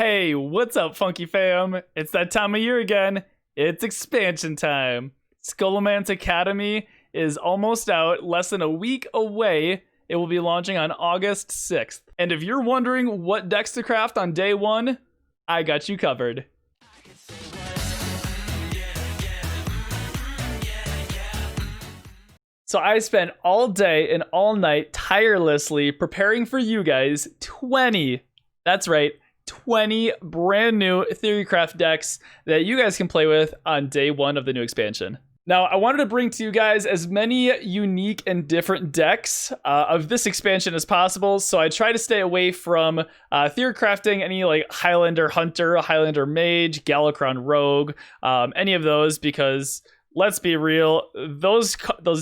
Hey, what's up, Funky fam? It's that time of year again. It's expansion time. Scholomance Academy is almost out, less than a week away. It will be launching on August 6th. And if you're wondering what decks to craft on day one, I got you covered. So I spent all day and all night tirelessly preparing for you guys 20 brand new theorycraft decks that you guys can play with on day one of the new expansion. Now, I wanted to bring to you guys as many unique and different decks of this expansion as possible, so I try to stay away from theorycrafting any like Highlander Hunter, Highlander Mage, Galakron Rogue, any of those, because let's be real, those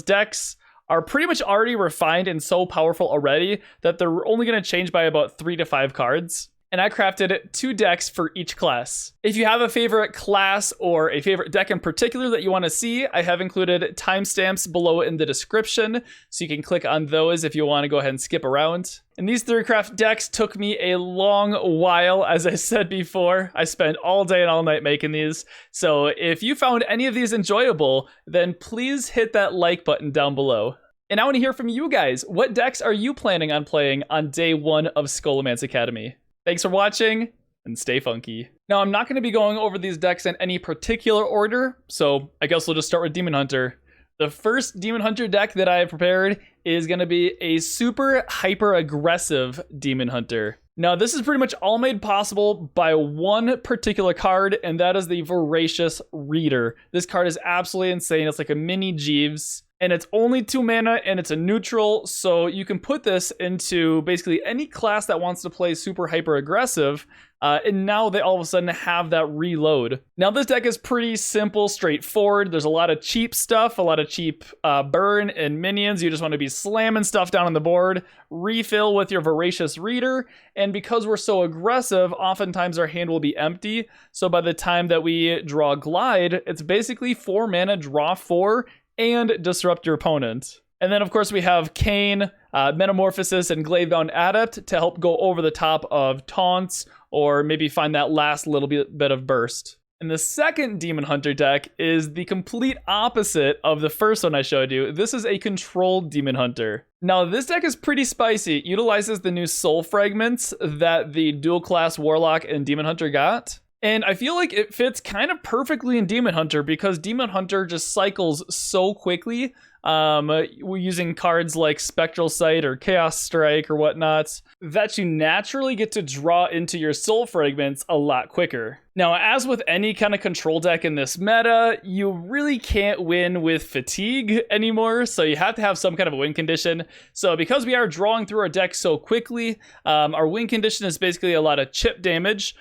decks are pretty much already refined and so powerful already that they're only going to change by about 3 to 5 cards. And I crafted 2 decks for each class. If you have a favorite class or a favorite deck in particular that you want to see, I have included timestamps below in the description, so you can click on those if you want to go ahead and skip around. And these theorycraft decks took me a long while, as I said before. I spent all day and all night making these. So if you found any of these enjoyable, then please hit that like button down below. And I want to hear from you guys. What decks are you planning on playing on day one of Scholomance Academy? Thanks for watching, and stay funky. Now, I'm not going to be going over these decks in any particular order, so I guess we'll just start with Demon Hunter. The first Demon Hunter deck that I have prepared is going to be a super hyper aggressive Demon Hunter. Now, this is pretty much all made possible by one particular card, and that is the Voracious Reader. This card is absolutely insane. It's like a mini Jeeves. And it's only 2 mana, and it's a neutral, so you can put this into basically any class that wants to play super hyper aggressive, and now they all of a sudden have that reload. Now, this deck is pretty simple, straightforward. There's a lot of cheap stuff, a lot of cheap burn and minions. You just want to be slamming stuff down on the board, refill with your Voracious Reader, and because we're so aggressive, oftentimes our hand will be empty, so by the time that we draw Glide, it's basically 4 mana, draw 4, and disrupt your opponent. And then, of course, we have Kane, Metamorphosis, and Gladebound Adept to help go over the top of taunts or maybe find that last little bit of burst. And the second Demon Hunter deck is the complete opposite of the first one I showed you. This is a controlled Demon Hunter. Now, this deck is pretty spicy. It utilizes the new soul fragments that the dual class Warlock and Demon Hunter got. And I feel like it fits kind of perfectly in Demon Hunter because Demon Hunter just cycles so quickly. We're using cards like Spectral Sight or Chaos Strike or whatnot that you naturally get to draw into your soul fragments a lot quicker. Now, as with any kind of control deck in this meta, you really can't win with fatigue anymore, so you have to have some kind of a win condition. So because we are drawing through our deck so quickly, our win condition is basically a lot of chip damage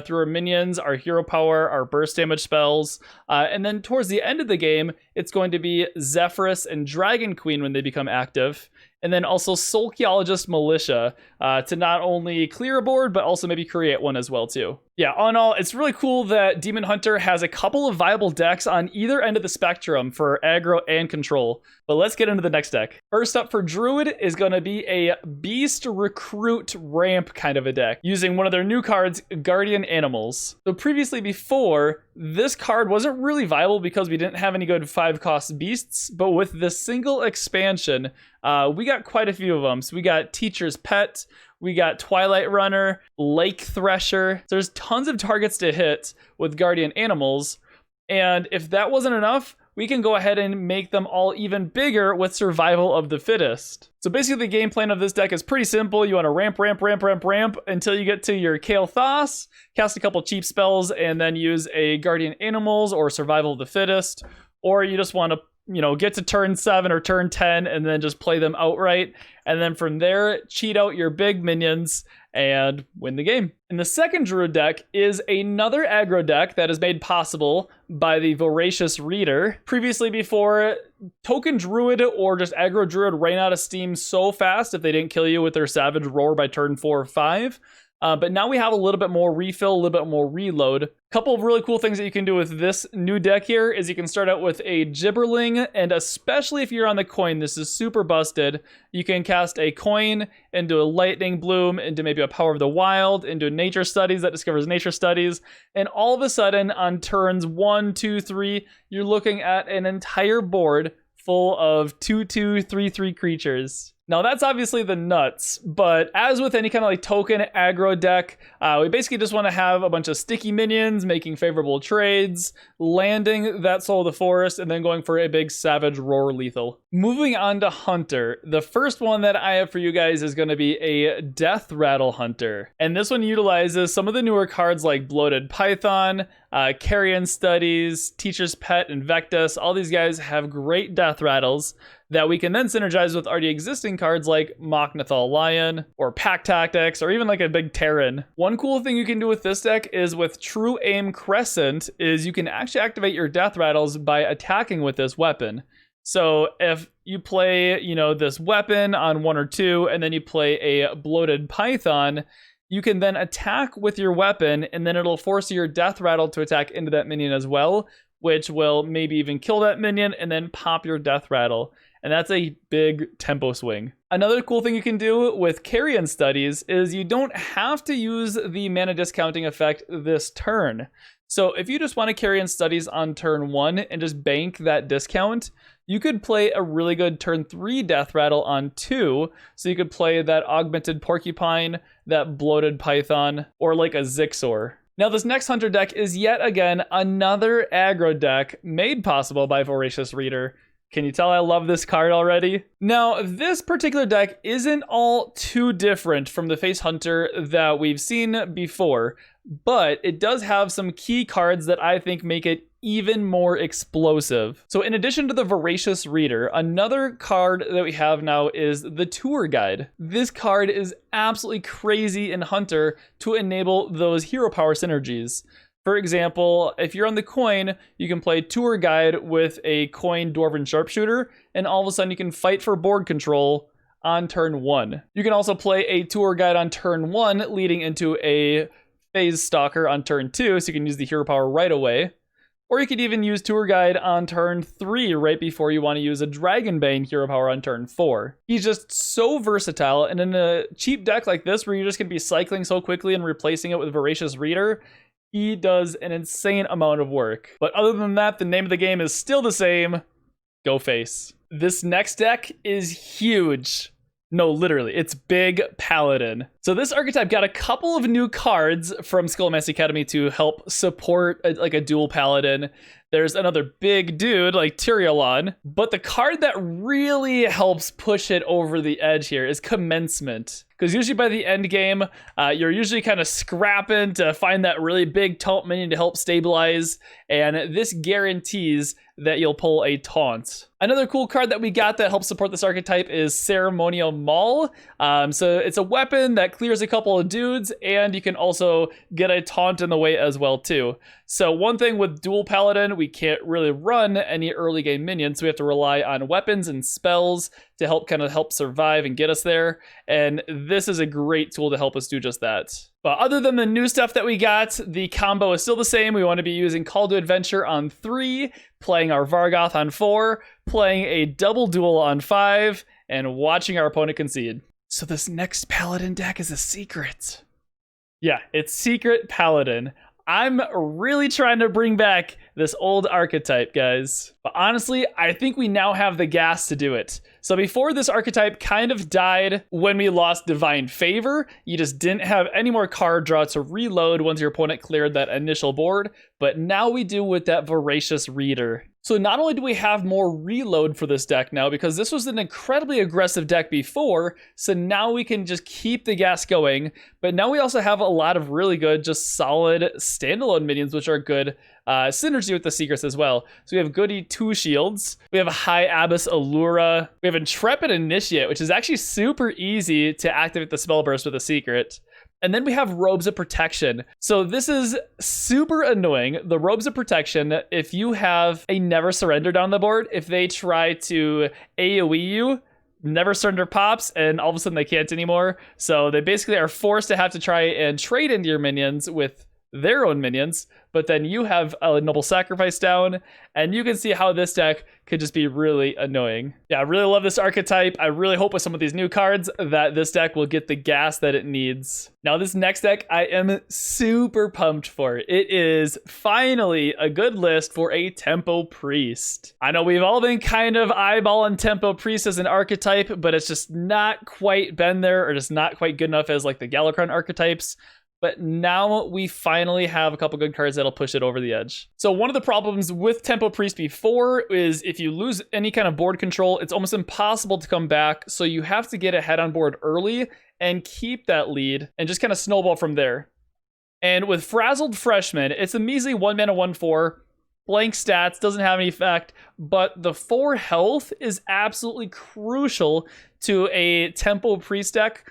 through our minions, our hero power, our burst damage spells, and then towards the end of the game, it's going to be Zephyrus and Dragon Queen when they become active. And then also Soulkeologist Militia to not only clear a board, but also maybe create one as well too. Yeah, all in all, it's really cool that Demon Hunter has a couple of viable decks on either end of the spectrum for aggro and control. But let's get into the next deck. First up for Druid is going to be a Beast Recruit Ramp kind of a deck, using one of their new cards, Guardian Animals. So previously before, this card wasn't really viable because we didn't have any good 5-cost beasts, but with this single expansion, we got quite a few of them. So we got Teacher's Pet, we got Twilight Runner, Lake Thresher. So there's tons of targets to hit with Guardian Animals. And if that wasn't enough, we can go ahead and make them all even bigger with Survival of the Fittest. So basically the game plan of this deck is pretty simple. You want to ramp until you get to your Kael'thas, cast a couple cheap spells, and then use a Guardian Animals or Survival of the Fittest. Or you just want to get to turn 7 or turn 10 and then just play them outright. And then from there, cheat out your big minions and win the game. And the second Druid deck is another aggro deck that is made possible by the Voracious Reader. Previously before, Token Druid or just aggro Druid ran out of steam so fast if they didn't kill you with their Savage Roar by turn 4 or 5. But now we have a little bit more refill, a little bit more reload. A couple of really cool things that you can do with this new deck here is you can start out with a Gibberling, and especially if you're on the coin, this is super busted. You can cast a coin into a Lightning Bloom, into maybe a Power of the Wild, into Nature Studies that discovers Nature Studies, and all of a sudden on turns 1, 2, 3, you're looking at an entire board full of 2/2, 3/3 creatures. Now that's obviously the nuts, but as with any kind of like token aggro deck, we basically just want to have a bunch of sticky minions making favorable trades, landing that Soul of the Forest, and then going for a big Savage Roar lethal. Moving on to Hunter, the first one that I have for you guys is going to be a Death Rattle Hunter. And this one utilizes some of the newer cards like Bloated Python, Carrion Studies, Teacher's Pet, Invectus. All these guys have great death rattles that we can then synergize with already existing cards like Mok'Nathal Lion, or Pack Tactics, or even like a big Terran. One cool thing you can do with this deck is with True Aim Crescent is you can actually activate your death rattles by attacking with this weapon. So if you play, this weapon on 1 or 2, and then you play a Bloated Python, you can then attack with your weapon, and then it'll force your death rattle to attack into that minion as well, which will maybe even kill that minion and then pop your death rattle. And that's a big tempo swing. Another cool thing you can do with Carrion Studies is you don't have to use the mana discounting effect this turn. So if you just want to Carrion Studies on turn 1 and just bank that discount, you could play a really good turn 3 death rattle on 2. So you could play that Augmented Porcupine, that Bloated Python, or like a Zixor. Now this next Hunter deck is yet again another aggro deck made possible by Voracious Reader. Can you tell I love this card already? Now, this particular deck isn't all too different from the Face Hunter that we've seen before, but it does have some key cards that I think make it even more explosive. So in addition to the Voracious Reader, another card that we have now is the Tour Guide. This card is absolutely crazy in Hunter to enable those hero power synergies. For example, if you're on the coin, you can play Tour Guide with a coin Dwarven Sharpshooter, and all of a sudden you can fight for board control on turn 1. You can also play a Tour Guide on turn 1, leading into a Phase Stalker on turn 2, so you can use the hero power right away. Or you could even use Tour Guide on turn 3, right before you want to use a Dragonbane hero power on turn 4. He's just so versatile, and in a cheap deck like this, where you're just going to be cycling so quickly and replacing it with Voracious Reader, he does an insane amount of work. But other than that, the name of the game is still the same. Go Face. This next deck is huge. No, literally, it's Big Paladin. So this archetype got a couple of new cards from Scholomance Academy to help support a dual Paladin. There's another big dude like Tyriolon, but the card that really helps push it over the edge here is Commencement. Because usually by the end game, you're usually kind of scrapping to find that really big taunt minion to help stabilize, and this guarantees that you'll pull a taunt. Another cool card that we got that helps support this archetype is Ceremonial Maul. So it's a weapon that clears a couple of dudes, and you can also get a taunt in the way as well too. So one thing with dual Paladin, we can't really run any early game minions, so we have to rely on weapons and spells to help survive and get us there. And this is a great tool to help us do just that. But other than the new stuff that we got, the combo is still the same. We want to be using Call to Adventure on 3, playing our Vargoth on 4, playing a double duel on 5, and watching our opponent concede. So this next Paladin deck is a secret. Yeah, it's Secret Paladin. I'm really trying to bring back this old archetype, guys. But honestly, I think we now have the gas to do it. So before, this archetype kind of died when we lost Divine Favor. You just didn't have any more card draw to reload once your opponent cleared that initial board. But now we do with that Voracious Reader. So not only do we have more reload for this deck now, because this was an incredibly aggressive deck before, so now we can just keep the gas going, but now we also have a lot of really good, just solid standalone minions, which are good synergy with the secrets as well. So we have Goody 2 Shields, we have a High Abyss Allura, we have Intrepid Initiate, which is actually super easy to activate the spell burst with a secret. And then we have Robes of Protection. So this is super annoying. The Robes of Protection, if you have a Never Surrender down the board, if they try to AoE you, Never Surrender pops, and all of a sudden they can't anymore. So they basically are forced to have to try and trade into your minions with their own minions, but then you have a Noble Sacrifice down, and you can see how this deck could just be really annoying. Yeah, I really love this archetype. I really hope with some of these new cards that this deck will get the gas that it needs. Now, this next deck I am super pumped for. It is finally a good list for a Tempo Priest. I know we've all been kind of eyeballing Tempo Priest as an archetype, but it's just not quite been there, or just not quite good enough as like the Galakrond archetypes. But now we finally have a couple good cards that'll push it over the edge. So one of the problems with Tempo Priest before is if you lose any kind of board control, it's almost impossible to come back. So you have to get ahead on board early and keep that lead and just kind of snowball from there. And with Frazzled Freshman, it's a measly 1 mana 1/4. Blank stats, doesn't have any effect, but the 4 health is absolutely crucial to a Tempo Priest deck.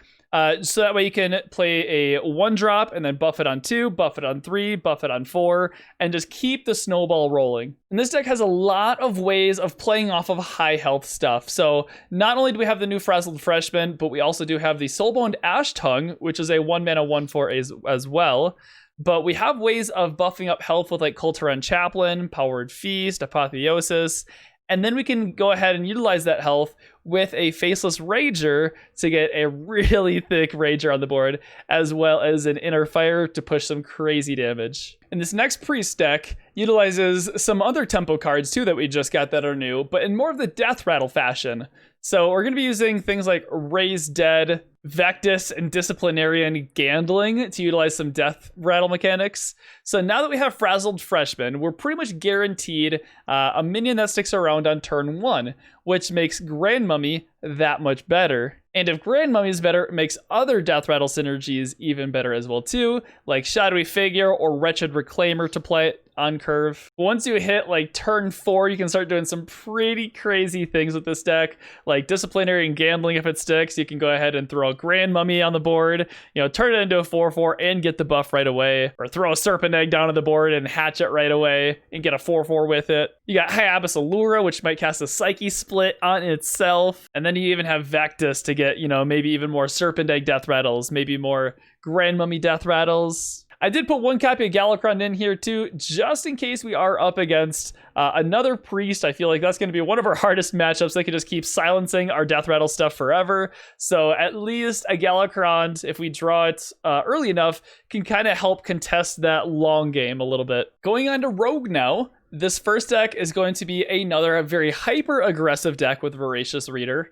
So that way you can play a 1-drop and then buff it on 2, buff it on 3, buff it on 4, and just keep the snowball rolling. And this deck has a lot of ways of playing off of high health stuff. So not only do we have the new Frazzled Freshman, but we also do have the Soulbound Ash Tongue, which is a 1 mana 1/4 as well. But we have ways of buffing up health with like Kulturan Chaplain, Powered Feast, Apotheosis, and then we can go ahead and utilize that health with a Faceless Rager to get a really thick Rager on the board, as well as an Inner Fire to push some crazy damage. And this next Priest deck utilizes some other tempo cards too that we just got that are new, but in more of the Death Rattle fashion. So we're going to be using things like Raise Dead, Vectis, and Disciplinarian Gandling to utilize some Death Rattle mechanics. So now that we have Frazzled Freshman, we're pretty much guaranteed a minion that sticks around on turn 1, which makes Grand Mummy that much better. And if Grand Mummy is better, it makes other Death Rattle synergies even better as well too, like Shadowy Figure or Wretched Reclaimer to play it on curve. Once you hit like turn 4, you can start doing some pretty crazy things with this deck, like Disciplinary and Gambling. If it sticks, you can go ahead and throw a Grand Mummy on the board, turn it into a 4/4 and get the buff right away, or throw a Serpent Egg down on the board and hatch it right away and get a 4/4 with it. You got High Abyss Allura, which might cast a Psyche Split on itself, and then you even have Vectis to get, maybe even more Serpent Egg Death Rattles, maybe more Grand Mummy Death Rattles. I did put 1 copy of Galakrond in here too, just in case we are up against another Priest. I feel like that's going to be one of our hardest matchups. They could just keep silencing our Death Rattle stuff forever. So at least a Galakrond, if we draw it early enough, can kind of help contest that long game a little bit. Going on to Rogue now. This first deck is going to be another very hyper-aggressive deck with Voracious Reader.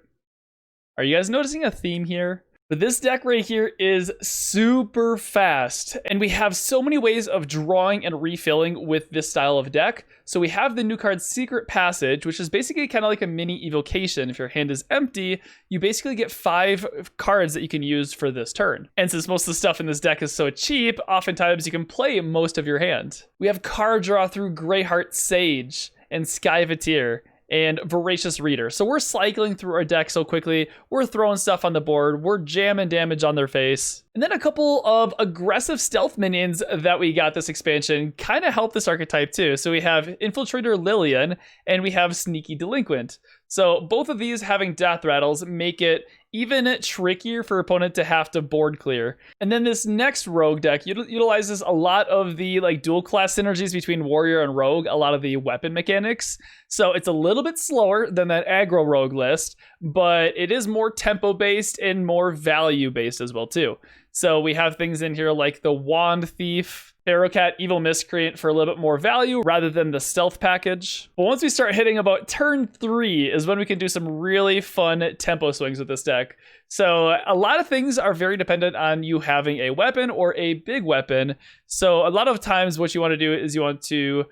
Are you guys noticing a theme here? But this deck right here is super fast, and we have so many ways of drawing and refilling with this style of deck. So we have the new card Secret Passage, which is basically kind of like a mini evocation. If your hand is empty, you basically get 5 cards that you can use for this turn. And since most of the stuff in this deck is so cheap, oftentimes you can play most of your hand. We have card draw through Greyheart Sage and Skyvateer and Voracious Reader. So we're cycling through our deck so quickly, we're throwing stuff on the board, we're jamming damage on their face. And then a couple of aggressive stealth minions that we got this expansion kind of help this archetype too. So we have Infiltrator Lillian and we have Sneaky Delinquent. So both of these having Death Rattles make it even trickier for opponent to have to board clear. And then this next Rogue deck utilizes a lot of the dual class synergies between Warrior and Rogue, a lot of the weapon mechanics. So it's a little bit slower than that aggro Rogue list, but it is more tempo based and more value based as well too. So we have things in here like the Wand Thief, Pharaohcat, Evil Miscreant for a little bit more value rather than the stealth package. But once we start hitting about turn 3 is when we can do some really fun tempo swings with this deck. So a lot of things are very dependent on you having a weapon or a big weapon. So a lot of times what you want to do is you want to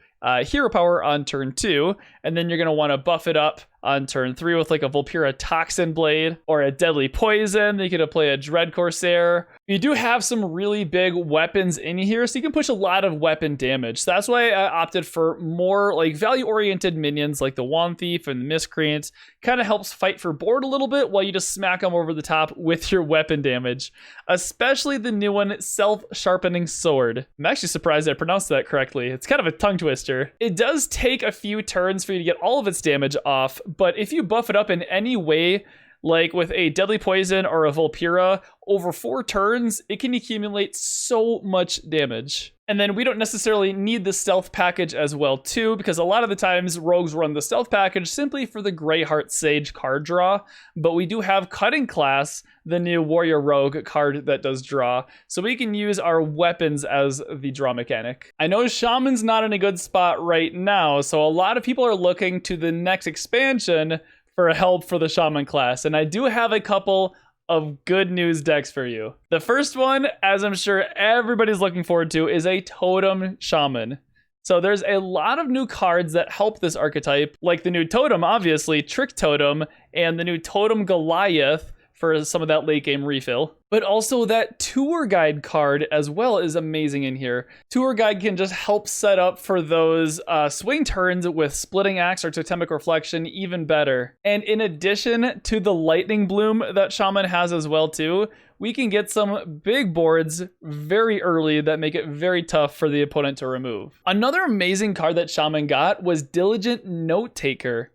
hero power on turn 2, and then you're going to want to buff it up on turn 3 with like a Vulpira Toxin Blade or a Deadly Poison. You could play a Dread Corsair. You do have some really big weapons in here, so you can push a lot of weapon damage. So that's why I opted for more value-oriented minions like the Wand Thief and the Miscreant. Kind of helps fight for board a little bit while you just smack them over the top with your weapon damage. Especially the new one, Self-Sharpening Sword. I'm actually surprised I pronounced that correctly. It's kind of a tongue twister. It does take a few turns for you to get all of its damage off, but if you buff it up in any way, Like with a Deadly Poison or a Vulpera, over 4 turns, it can accumulate so much damage. And then we don't necessarily need the stealth package as well too, because a lot of the times rogues run the stealth package simply for the Greyheart Sage card draw, but we do have Cutting Class, the new Warrior Rogue card that does draw, so we can use our weapons as the draw mechanic. I know Shaman's not in a good spot right now, so a lot of people are looking to the next expansion for help for the Shaman class, and I do have a couple of good news decks for you. The first one, as I'm sure everybody's looking forward to, is a Totem Shaman. So there's a lot of new cards that help this archetype, like the new Totem, obviously, Trick Totem, and the new Totem Goliath for some of that late game refill. But also that Tour Guide card as well is amazing in here. Tour Guide can just help set up for those swing turns with Splitting Axe or Totemic Reflection even better. And in addition to the Lightning Bloom that Shaman has as well too, we can get some big boards very early that make it very tough for the opponent to remove. Another amazing card that Shaman got was Diligent Note Taker.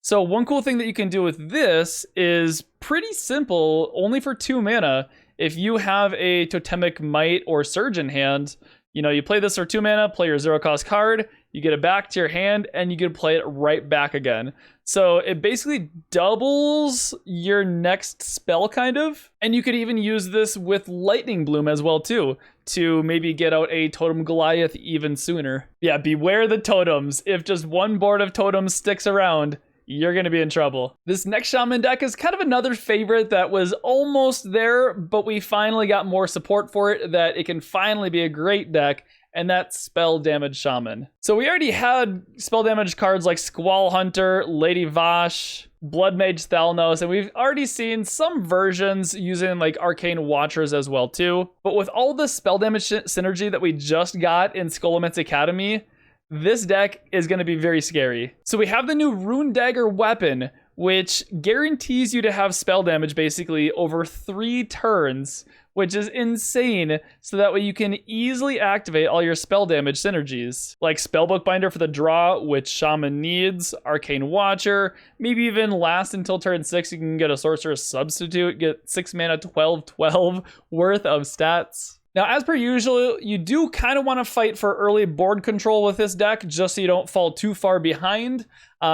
So one cool thing that you can do with this is pretty simple, only for 2 mana. If you have a Totemic Might or Surge in hand, you play this for 2 mana, play your 0-cost card, you get it back to your hand, and you can play it right back again. So it basically doubles your next spell, kind of. And you could even use this with Lightning Bloom as well, too, to maybe get out a Totem Goliath even sooner. Yeah, beware the totems. If just one board of totems sticks around, you're going to be in trouble. This next Shaman deck is kind of another favorite that was almost there, but we finally got more support for it, that it can finally be a great deck, and that's Spell Damage Shaman. So we already had spell damage cards like Squall Hunter, Lady Vosh, Blood Mage Thalnos, and we've already seen some versions using like Arcane Watchers as well too. But with all the spell damage synergy that we just got in Scholomance Academy, this deck is going to be very scary. So we have the new Rune Dagger weapon, which guarantees you to have spell damage basically over 3 turns, which is insane, so that way you can easily activate all your spell damage synergies, like Spellbook Binder for the draw, which Shaman needs, Arcane Watcher, maybe even last until turn 6, you can get a Sorcerer's Substitute, get 6 mana 12/12 worth of stats. Now, as per usual, you do kind of want to fight for early board control with this deck, just so you don't fall too far behind,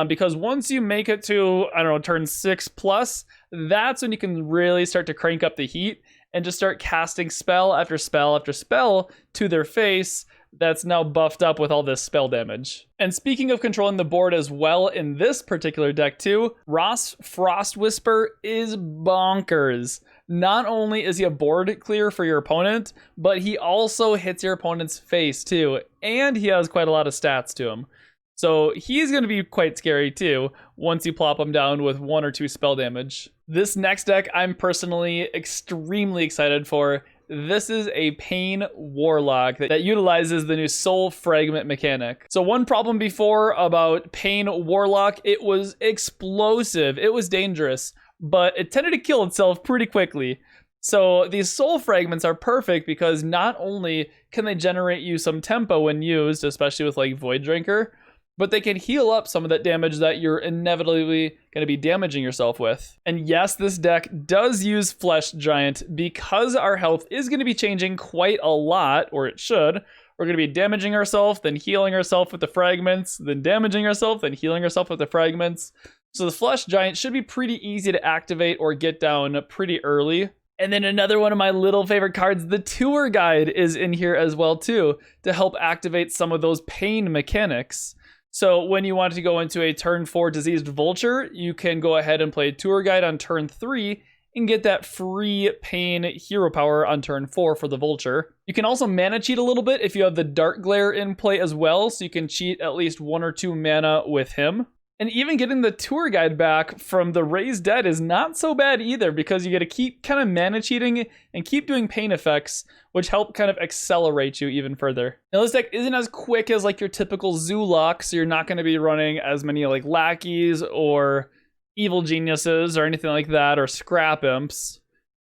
because once you make it to, turn 6 plus, that's when you can really start to crank up the heat and just start casting spell after spell after spell to their face that's now buffed up with all this spell damage. And speaking of controlling the board as well in this particular deck too, Ross Frost Whisper is bonkers. Not only is he a board clear for your opponent, but he also hits your opponent's face too, and he has quite a lot of stats to him. So he's going to be quite scary too, once you plop him down with 1 or 2 spell damage. This next deck I'm personally extremely excited for. This is a Pain Warlock that utilizes the new Soul Fragment mechanic. So one problem before about Pain Warlock, it was explosive, it was dangerous, but it tended to kill itself pretty quickly. So these soul fragments are perfect because not only can they generate you some tempo when used, especially with like Void Drinker, but they can heal up some of that damage that you're inevitably going to be damaging yourself with. And yes, this deck does use Flesh Giant because our health is going to be changing quite a lot, or it should. We're going to be damaging ourselves, then healing ourselves with the fragments, then damaging ourselves, then healing ourselves with the fragments. So the Flesh Giant should be pretty easy to activate or get down pretty early. And then another one of my little favorite cards, the Tour Guide, is in here as well too, to help activate some of those pain mechanics. So when you want to go into a turn 4 Diseased Vulture, you can go ahead and play Tour Guide on turn 3 and get that free pain hero power on turn 4 for the Vulture. You can also mana cheat a little bit if you have the Dark Glare in play as well, so you can cheat at least 1 or 2 mana with him. And even getting the Tour Guide back from the Raised Dead is not so bad either, because you get to keep kind of mana cheating and keep doing pain effects, which help kind of accelerate you even further. Now this deck isn't as quick as like your typical Zoolock, so you're not going to be running as many like lackeys or evil geniuses or anything like that, or scrap imps.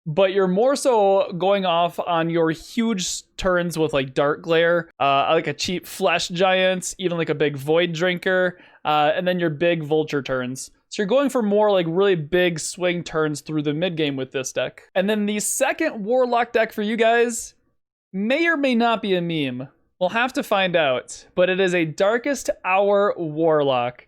but you're more so going off on your huge turns with like Dark Glare, like a cheap Flesh Giant, even like a big Void Drinker, and then your big Vulture turns. So you're going for more like really big swing turns through the mid game with this deck. And then the second Warlock deck for you guys may or may not be a meme. We'll have to find out, but it is a Darkest Hour Warlock.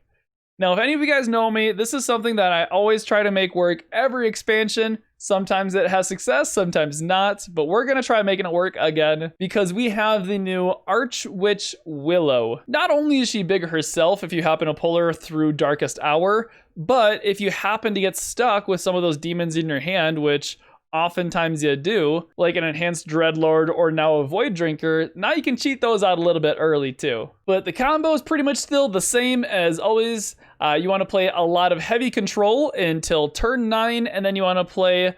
Now, if any of you guys know me, this is something that I always try to make work every expansion. Sometimes it has success, sometimes not, but we're gonna try making it work again because we have the new Archwitch Willow. Not only is she big herself if you happen to pull her through Darkest Hour, but if you happen to get stuck with some of those demons in your hand, which oftentimes you do, like an Enhanced Dreadlord or now a Void Drinker, now you can cheat those out a little bit early too. But the combo is pretty much still the same as always. You want to play a lot of heavy control until turn 9, and then you want to play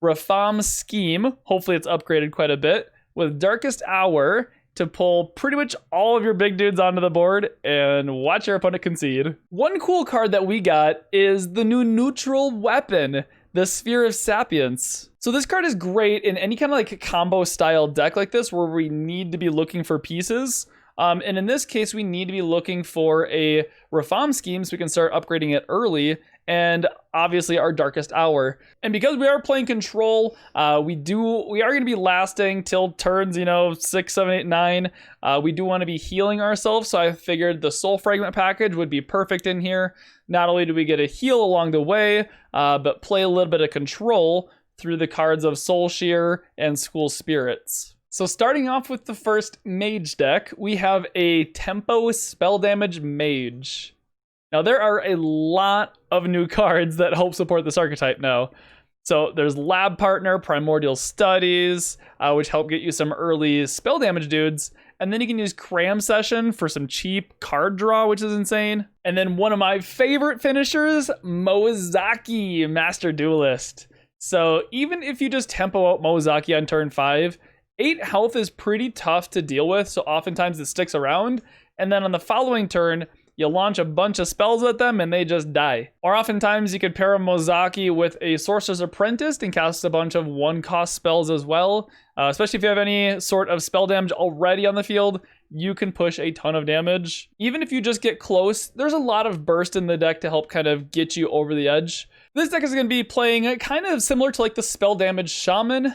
Rafaam Scheme, hopefully it's upgraded quite a bit, with Darkest Hour to pull pretty much all of your big dudes onto the board and watch your opponent concede. One cool card that we got is the new neutral weapon, the Sphere of Sapience. So this card is great in any kind of like combo style deck like this where we need to be looking for pieces. And in this case, we need to be looking for a Rafaam Scheme so we can start upgrading it early, and obviously our Darkest Hour. And because we are playing control, we are going to be lasting till turns, 6, 7, 8, 9. We do want to be healing ourselves, so I figured the Soul Fragment package would be perfect in here. Not only do we get a heal along the way, but play a little bit of control through the cards of Soul Shear and School Spirits. So starting off with the first Mage deck, we have a Tempo Spell Damage Mage. Now there are a lot of new cards that help support this archetype now. So there's Lab Partner, Primordial Studies, which help get you some early spell damage dudes. And then you can use Cram Session for some cheap card draw, which is insane. And then one of my favorite finishers, Mozaki, Master Duelist. So even if you just tempo out Mozaki on turn 5, 8 health is pretty tough to deal with, so oftentimes it sticks around. And then on the following turn, you launch a bunch of spells at them and they just die. Or oftentimes you could pair a Mozaki with a Sorcerer's Apprentice and cast a bunch of 1-cost spells as well. Especially if you have any sort of spell damage already on the field, you can push a ton of damage. Even if you just get close, there's a lot of burst in the deck to help kind of get you over the edge. This deck is going to be playing kind of similar to like the spell damage Shaman.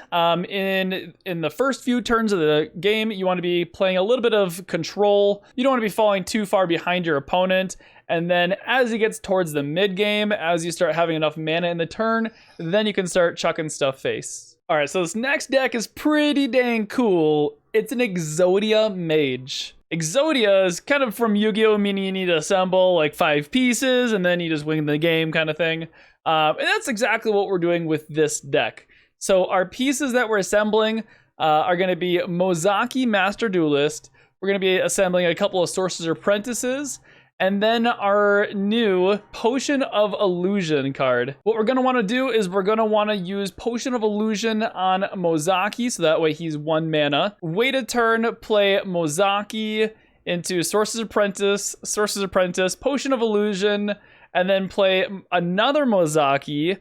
In the first few turns of the game, you want to be playing a little bit of control. You don't want to be falling too far behind your opponent. And then as it gets towards the mid game, as you start having enough mana in the turn, then you can start chucking stuff face. All right, so this next deck is pretty dang cool. It's an Exodia Mage. Exodia is kind of from Yu-Gi-Oh! Meaning you need to assemble like 5 pieces and then you just win the game kind of thing. And that's exactly what we're doing with this deck. So our pieces that we're assembling are going to be Mozaki, Master Duelist. We're going to be assembling a couple of Sorcerer's Apprentices. And then our new Potion of Illusion card. What we're going to want to do is we're going to want to use Potion of Illusion on Mozaki, so that way he's 1 mana. Wait a turn, play Mozaki into Sorcerer's Apprentice, Potion of Illusion, and then play another Mozaki.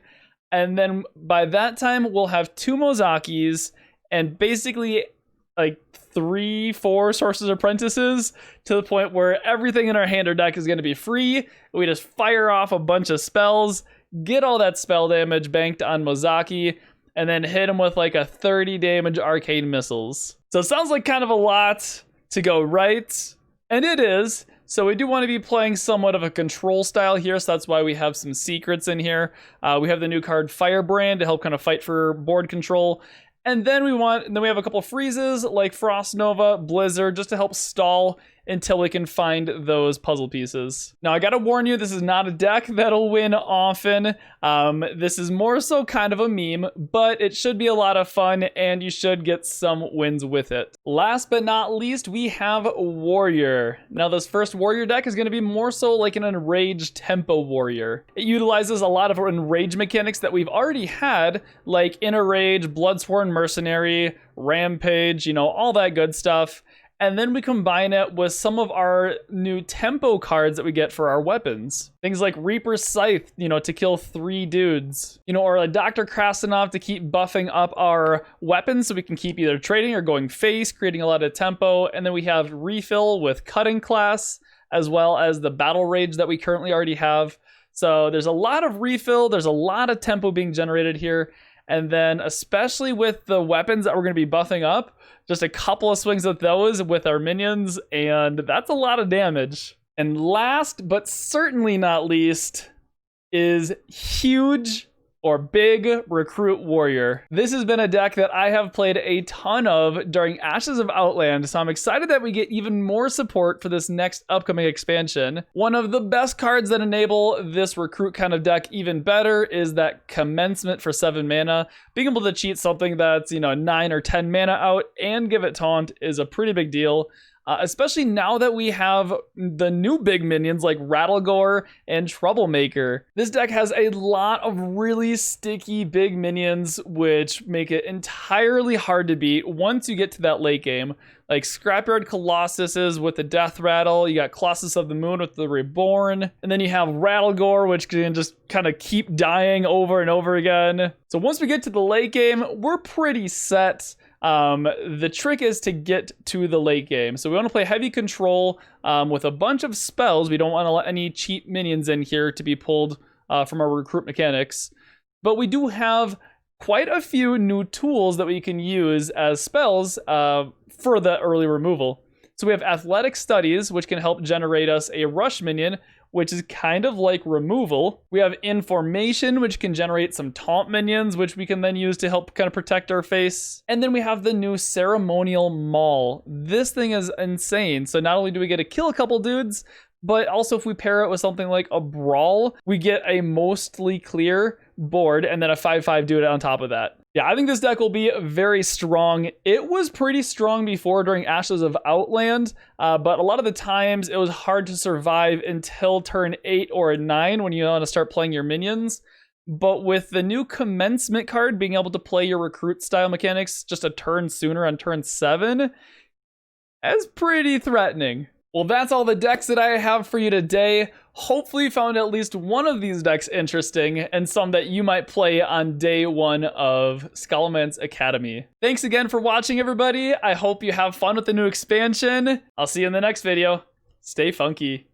And then by that time, we'll have 2 Mozakis and basically like 3, 4 Sorcerer's Apprentices to the point where everything in our hand or deck is going to be free. We just fire off a bunch of spells, get all that spell damage banked on Mozaki, and then hit him with like a 30 damage Arcane Missiles. So it sounds like kind of a lot to go right, and it is. So we do want to be playing somewhat of a control style here, so that's why we have some secrets in here. We have the new card Firebrand to help kind of fight for board control. And then we have a couple freezes like Frost Nova, Blizzard, just to help stall until we can find those puzzle pieces. Now I gotta warn you, this is not a deck that'll win often. This is more so kind of a meme, but it should be a lot of fun and you should get some wins with it. Last but not least, we have Warrior. Now this first Warrior deck is gonna be more so like an Enraged Tempo Warrior. It utilizes a lot of Enrage mechanics that we've already had, like Inner Rage, Bloodsworn Mercenary, Rampage, all that good stuff. And then we combine it with some of our new tempo cards that we get for our weapons. Things like Reaper's Scythe, you know, to kill 3 dudes. You know, or a Dr. Krasinov to keep buffing up our weapons so we can keep either trading or going face, creating a lot of tempo. And then we have Refill with Cutting Class, as well as the Battle Rage that we currently already have. So there's a lot of refill, there's a lot of tempo being generated here. And then especially with the weapons that we're going to be buffing up, just a couple of swings with those with our minions, and that's a lot of damage. And last, but certainly not least, is huge or big Recruit Warrior. This has been a deck that I have played a ton of during Ashes of Outland, so I'm excited that we get even more support for this next upcoming expansion. One of the best cards that enable this recruit kind of deck even better is that Commencement for 7 mana. Being able to cheat something that's, you know, 9 or 10 mana out and give it taunt is a pretty big deal. Especially now that we have the new big minions like Rattlegore and Troublemaker. This deck has a lot of really sticky big minions, which make it entirely hard to beat once you get to that late game. Like Scrapyard Colossuses with the Death Rattle, you got Colossus of the Moon with the Reborn, and then you have Rattlegore, which can just kind of keep dying over and over again. So once we get to the late game, we're pretty set. The trick is to get to the late game. So we want to play heavy control with a bunch of spells. We don't want to let any cheap minions in here to be pulled from our recruit mechanics. But we do have quite a few new tools that we can use as spells for the early removal. So we have Athletic Studies, which can help generate us a rush minion, which is kind of like removal. We have Information, which can generate some taunt minions, which we can then use to help kind of protect our face. And then we have the new Ceremonial Maul. This thing is insane. So not only do we get to kill a couple dudes, but also if we pair it with something like a Brawl, we get a mostly clear board and then a 5/5 dude on top of that. Yeah, I think this deck will be very strong. It was pretty strong before during Ashes of Outland, but a lot of the times it was hard to survive until turn 8 or 9 when you want to start playing your minions. But with the new Commencement card, being able to play your recruit style mechanics just a turn sooner on turn 7, that's pretty threatening. Well, that's all the decks that I have for you today. Hopefully you found at least one of these decks interesting and some that you might play on day 1 of Scholomance Academy. Thanks again for watching, everybody. I hope you have fun with the new expansion. I'll see you in the next video. Stay funky.